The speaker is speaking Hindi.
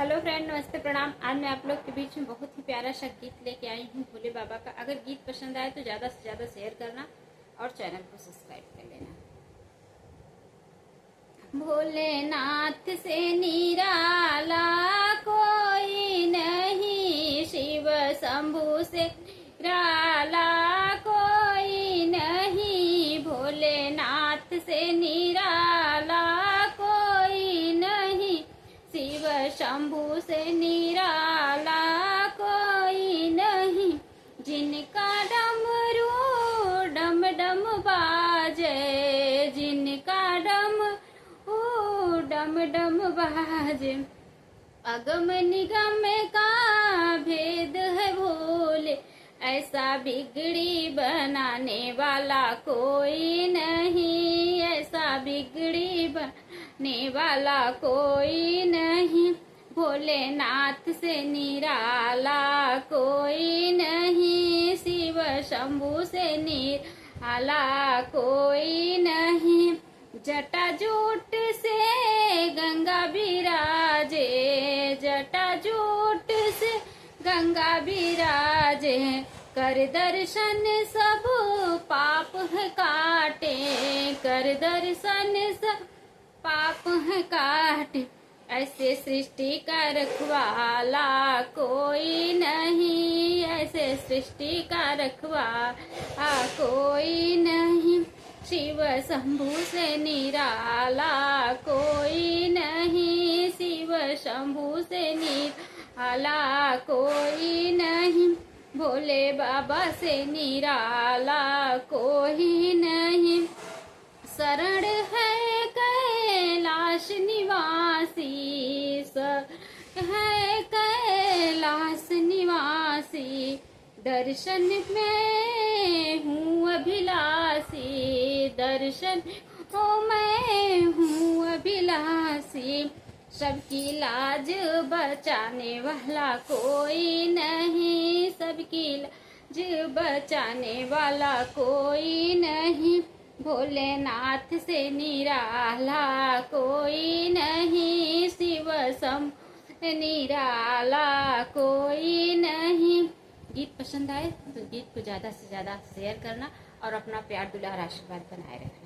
हेलो फ्रेंड, नमस्ते, प्रणाम। आज मैं आप लोग के बीच में बहुत ही प्यारा सा गीत लेके आई हूँ भोले बाबा का। अगर गीत पसंद आए तो ज़्यादा से ज़्यादा शेयर करना और चैनल को सब्सक्राइब कर लेना। भोलेनाथ से निराला कोई नहीं, शिव शंभु से निराला कोई नहीं, भोलेनाथ से निराला कोई नहीं, शिव शंभु से निराला कोई नहीं। जिनका डमरू डम डम बाजे, जिनका डम डम बाजे, अगम निगम का भेद है भोले, ऐसा बिगड़ी बनाने वाला कोई नहीं, ऐसा बिगड़ी बनाने वाला कोई नहीं, भोलेनाथ से निराला कोई नहीं, शिव शंभु से निराला कोई नहीं। जटा जूट से गंगा बिराजे, जटा जूट से गंगा बिराजे, कर दर्शन सब पाप है काटे, कर दर्शन सब पाप है काटे, ऐसे सृष्टि का रखवाला कोई नहीं, ऐसे सृष्टि का रखवाला कोई नहीं, शिव शंभु से निराला कोई नहीं, शिव शंभु से निराला कोई नहीं, भोले बाबा से निराला कोई नहीं। शरण है कैलाश निवासी, है कैलाश निवासी, दर्शन में हूँ अभिलाषी, दर्शन हो मैं हूँ अभिलाषी, सबकी लाज बचाने वाला कोई नहीं, सबकी लाज बचाने वाला कोई नहीं, भोलेनाथ से निराला कोई नहीं, शिव शंभु निराला कोई नहीं। गीत पसंद आए तो गीत को ज़्यादा से ज़्यादा शेयर करना और अपना प्यार दुलार आशीर्वाद बनाए रखना।